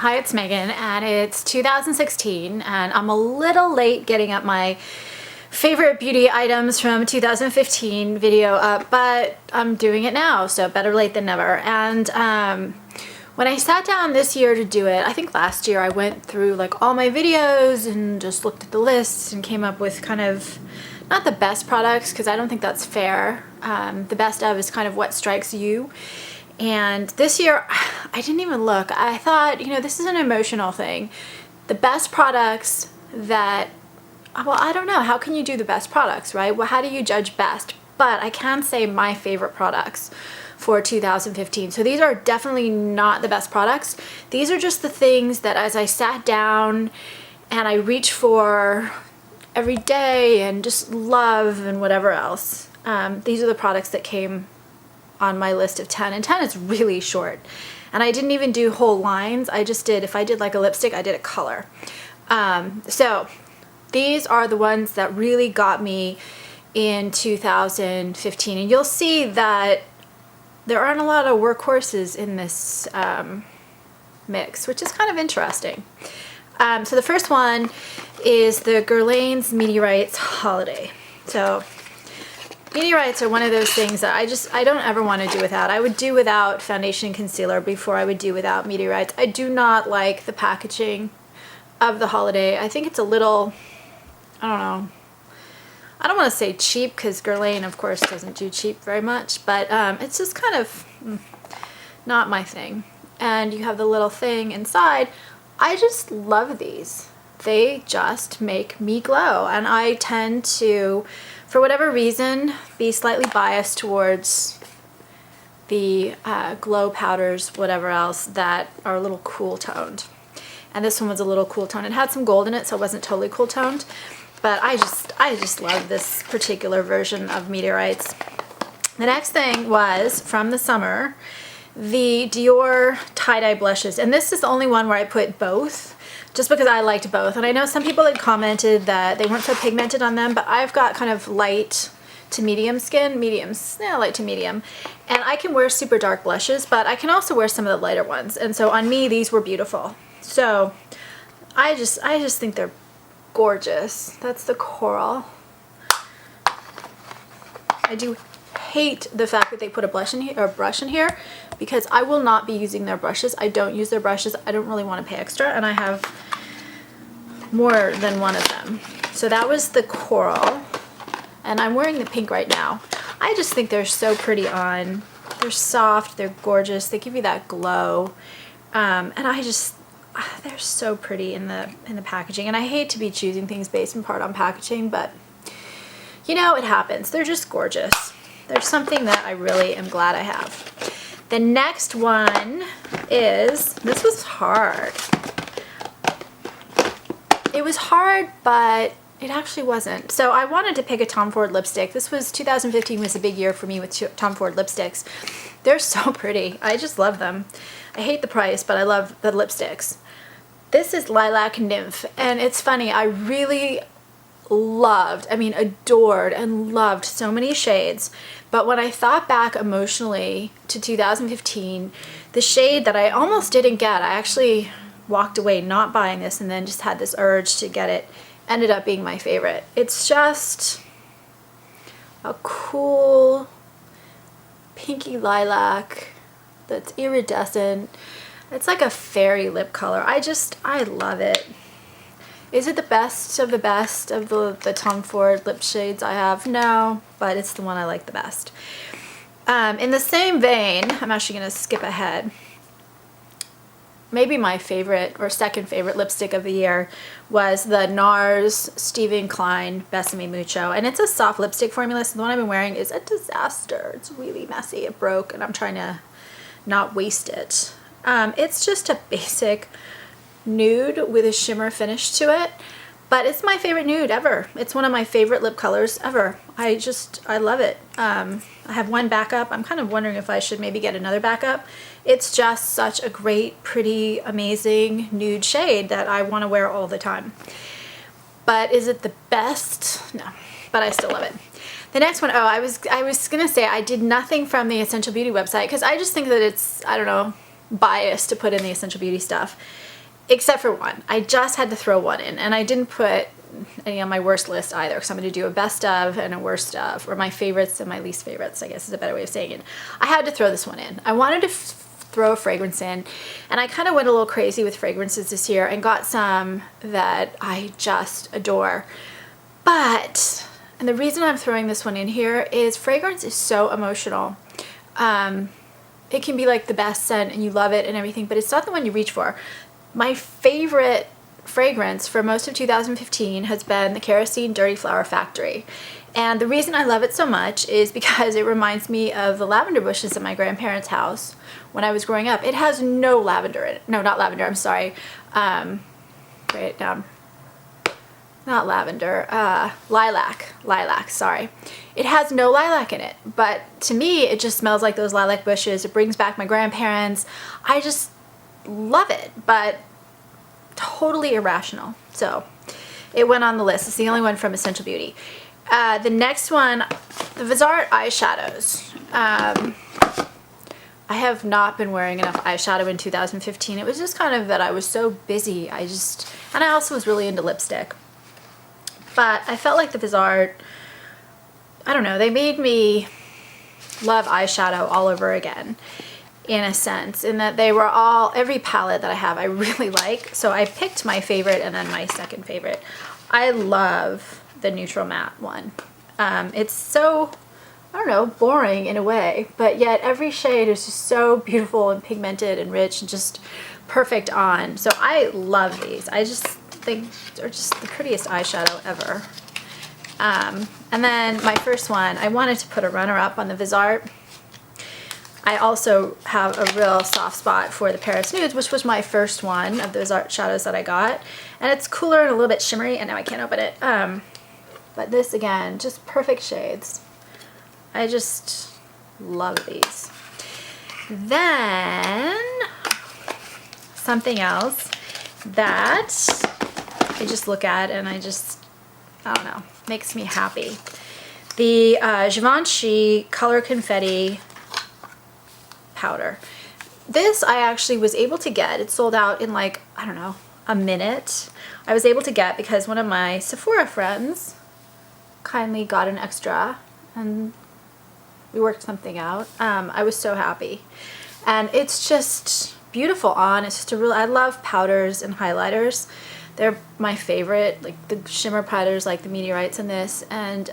Hi, it's Megan, and it's 2016, and I'm a little late getting up my favorite beauty items from 2015 video up, but I'm doing it now, so better late than never. And when I sat down this year to do it, I think last year I went through like all my videos and just looked at the lists and came up with kind of, not the best products, because I don't think that's fair. The best of is kind of what strikes you. And this year, I didn't even look. I thought, you know, this is an emotional thing. The best products that, well, I don't know. How can you do the best products, right? Well, how do you judge best? But I can say my favorite products for 2015. So these are definitely not the best products. These are just the things that as I sat down and I reach for every day and just love and whatever else. These are the products that came on my list of 10, and 10 is really short. And I didn't even do whole lines. I just did, if I did like a lipstick, I did a color. So these are the ones that really got me in 2015. And you'll see that there aren't a lot of workhorses in this mix, which is kind of interesting. So the first one is the Guerlain's Meteorites Holiday. So meteorites are one of those things that I don't ever want to do without. I would do without foundation and concealer before I would do without meteorites. I do not like the packaging of the Holiday. I think it's a little, I don't know. I don't want to say cheap, because Guerlain, of course, doesn't do cheap very much, but it's just kind of not my thing. And you have the little thing inside. I just love these. They just make me glow, and I tend to, for whatever reason, be slightly biased towards the glow powders, whatever else, that are a little cool toned. And this one was a little cool toned. It had some gold in it, so it wasn't totally cool toned. But I just love this particular version of Meteorites. The next thing was, from the summer, the Dior tie-dye blushes. And this is the only one where I put both, just because I liked both. And I know some people had commented that they weren't so pigmented on them, but I've got kind of light to medium skin, light to medium. And I can wear super dark blushes, but I can also wear some of the lighter ones. And so on me, these were beautiful. So I just think they're gorgeous. That's the coral. I do hate the fact that they put a blush in here, or a brush in here, because I will not be using their brushes. I don't use their brushes. I don't really want to pay extra, and I have more than one of them. So that was the coral, and I'm wearing the pink right now. I just think they're so pretty on. They're soft, they're gorgeous, they give you that glow, and they're so pretty in the packaging. And I hate to be choosing things based in part on packaging, but you know, it happens. They're just gorgeous. There's something that I really am glad I have. The next one is, this was hard. It was hard, but it actually wasn't. So I wanted to pick a Tom Ford lipstick. 2015 was a big year for me with Tom Ford lipsticks. They're so pretty. I just love them. I hate the price, but I love the lipsticks. This is Lilac Nymph, and it's funny, I really adored and loved so many shades, but when I thought back emotionally to 2015, the shade that I almost didn't get, I actually walked away not buying this and then just had this urge to get it, ended up being my favorite. It's just a cool pinky lilac that's iridescent. It's like a fairy lip color. I love it. Is it the best of the Tom Ford lip shades I have? No, but it's the one I like the best. In the same vein, I'm actually going to skip ahead. Maybe my favorite or second favorite lipstick of the year was the Nars Stephen Klein Bésame Mucho. And it's a soft lipstick formula, so the one I've been wearing is a disaster. It's really messy. It broke, and I'm trying to not waste it. It's just a basic nude with a shimmer finish to it, but it's my favorite nude ever. It's one of my favorite lip colors ever. I love it. I have one backup. I'm kind of wondering if I should maybe get another backup. It's just such a great, pretty, amazing nude shade that I want to wear all the time. But is it the best? No, but I still love it. The next one, I was gonna say I did nothing from the Essential Beauty website, because I just think that it's, I don't know, biased to put in the Essential Beauty stuff. except for one. I just had to throw one in, and I didn't put any on my worst list either, because I'm going to do a best of and a worst of, or my favorites and my least favorites, I guess is a better way of saying it. I had to throw this one in. I wanted to throw a fragrance in, and I kind of went a little crazy with fragrances this year and got some that I just adore. But, and the reason I'm throwing this one in here is fragrance is so emotional. It can be like the best scent and you love it and everything, but it's not the one you reach for. My favorite fragrance for most of 2015 has been the Kerosene Dirty Flower Factory. And the reason I love it so much is because it reminds me of the lavender bushes at my grandparents' house when I was growing up. It has no lavender in it. No, not lavender, I'm sorry. Write it down. Not lavender, lilac, sorry. It has no lilac in it, but to me, it just smells like those lilac bushes. It brings back my grandparents. I just love it, but totally irrational. So it went on the list. It's the only one from Essential Beauty. The next one, the Viseart eyeshadows. I have not been wearing enough eyeshadow in 2015. It was just kind of that I was so busy. And I also was really into lipstick. But I felt like the Viseart, I don't know, they made me love eyeshadow all over again, in a sense, in that they were all, every palette that I have I really like. So I picked my favorite and then my second favorite. I love the neutral matte one. It's so, I don't know, boring in a way, but yet every shade is just so beautiful and pigmented and rich and just perfect on. So I love these. I just think they're just the prettiest eyeshadow ever. And then my first one, I wanted to put a runner-up on the Viseart. I also have a real soft spot for the Paris Nudes, which was my first one of those art shadows that I got. And it's cooler and a little bit shimmery, and now I can't open it. But this, again, just perfect shades. I just love these. Then, something else that I just look at and I don't know, makes me happy. The Givenchy Color Confetti powder. This I actually was able to get. It sold out in like, I don't know, a minute. I was able to get because one of my Sephora friends kindly got an extra and we worked something out. I was so happy. And it's just beautiful on. It's just a real, I love powders and highlighters. They're my favorite, like the shimmer powders, like the meteorites in this, and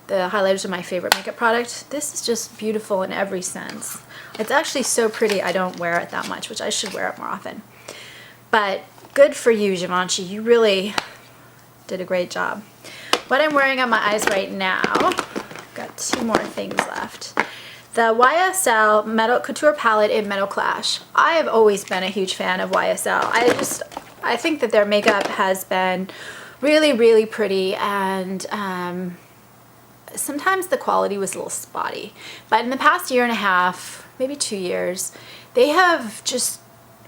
the highlighters are my favorite makeup product. This is just beautiful in every sense. It's actually so pretty I don't wear it that much, which I should wear it more often. But good for you, Givenchy. You really did a great job. What I'm wearing on my eyes right now, I've got two more things left. The YSL Metal Couture palette in Metal Clash. I have always been a huge fan of YSL. I think that their makeup has been really, really pretty, and sometimes the quality was a little spotty. But in the past year and a half, maybe 2 years, they have just,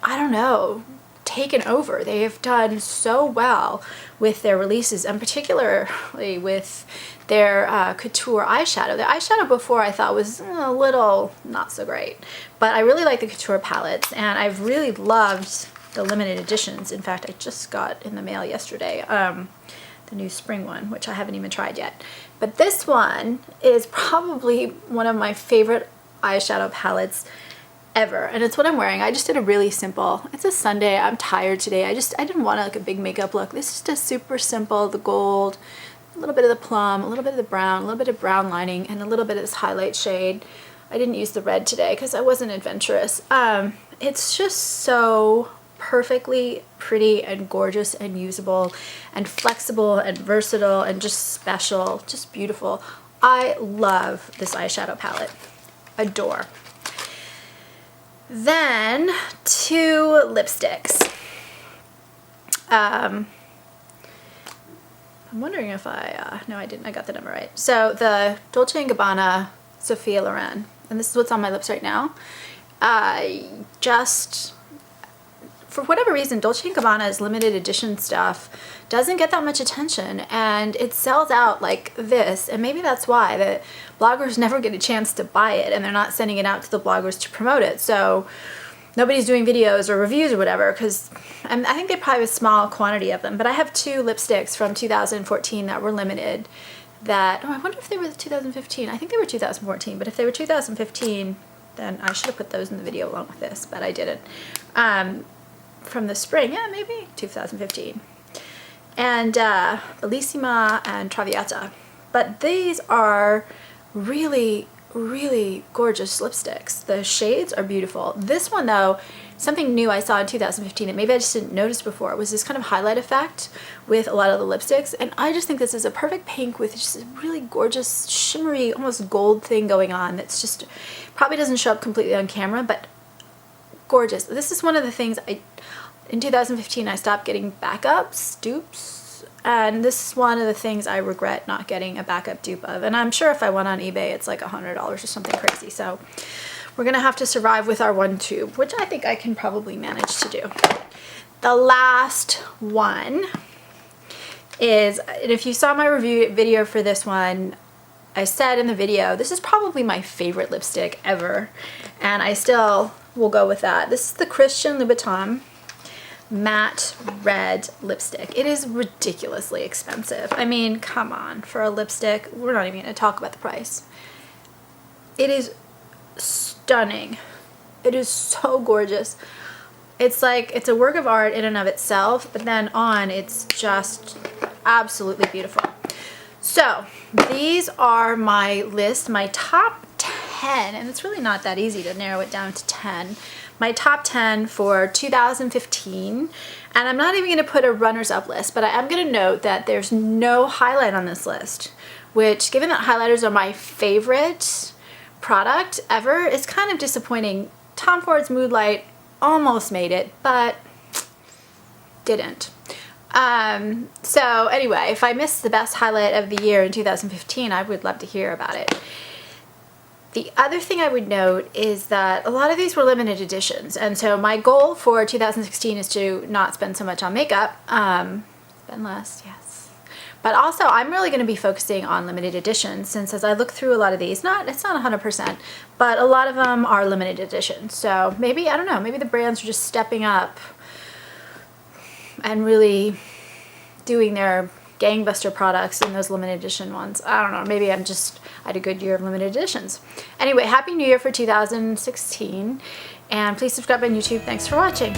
I don't know, taken over. They have done so well with their releases, and particularly with their couture eyeshadow. The eyeshadow before I thought was a little not so great, but I really like the couture palettes, and I've really loved the limited editions. In fact, I just got in the mail yesterday the new spring one, which I haven't even tried yet. But this one is probably one of my favorite eyeshadow palettes ever, and it's what I'm wearing. I just did a really simple, it's a Sunday, I'm tired today, I didn't want like a big makeup look. This is just super simple, the gold, a little bit of the plum, a little bit of the brown, a little bit of brown lining, and a little bit of this highlight shade. I didn't use the red today because I wasn't adventurous. It's just so perfectly pretty and gorgeous and usable and flexible and versatile and just special, just beautiful. I love this eyeshadow palette. Adore. Then two lipsticks. I'm wondering if no I didn't, I got the number right. So the Dolce & Gabbana Sophia Loren, and this is what's on my lips right now. For whatever reason, Dolce & Gabbana's limited edition stuff doesn't get that much attention, and it sells out like this, and maybe that's why the bloggers never get a chance to buy it, and they're not sending it out to the bloggers to promote it. So nobody's doing videos or reviews or whatever, because I think they probably have a small quantity of them, but I have 2 lipsticks from 2014 that were limited that, oh, I wonder if they were 2015. I think they were 2014, but if they were 2015, then I should have put those in the video along with this, but I didn't. From the spring, yeah, maybe 2015. And Bellissima and Traviata. But these are really, really gorgeous lipsticks. The shades are beautiful. This one though, something new I saw in 2015 that maybe I just didn't notice before, was this kind of highlight effect with a lot of the lipsticks. And I just think this is a perfect pink with just a really gorgeous, shimmery, almost gold thing going on that's just, probably doesn't show up completely on camera, but gorgeous. This is one of the things in 2015 I stopped getting backups, dupes, and this is one of the things I regret not getting a backup dupe of. And I'm sure if I went on eBay, it's like $100 or something crazy. So we're gonna have to survive with our 1 tube, which I think I can probably manage to do. The last one is, and if you saw my review video for this one, I said in the video, this is probably my favorite lipstick ever, and I still will go with that. This is the Christian Louboutin matte red lipstick. It is ridiculously expensive. I mean, come on, for a lipstick, we're not even going to talk about the price. It is stunning. It is so gorgeous. It's like, it's a work of art in and of itself, but then on, it's just absolutely beautiful. So these are my list, my top 10, and it's really not that easy to narrow it down to 10. My top 10 for 2015, and I'm not even going to put a runners-up list, but I am going to note that there's no highlight on this list, which, given that highlighters are my favorite product ever, is kind of disappointing. Tom Ford's Mood Light almost made it, but didn't. So anyway, if I missed the best highlight of the year in 2015, I would love to hear about it. The other thing I would note is that a lot of these were limited editions, and so my goal for 2016 is to not spend so much on makeup, spend less, yes. But also, I'm really going to be focusing on limited editions, since as I look through a lot of these, it's not 100%, but a lot of them are limited editions. So maybe, I don't know, maybe the brands are just stepping up and really doing their gangbuster products in those limited edition ones. I don't know, maybe I had a good year of limited editions. Anyway, Happy New Year for 2016, and please subscribe on YouTube. Thanks for watching.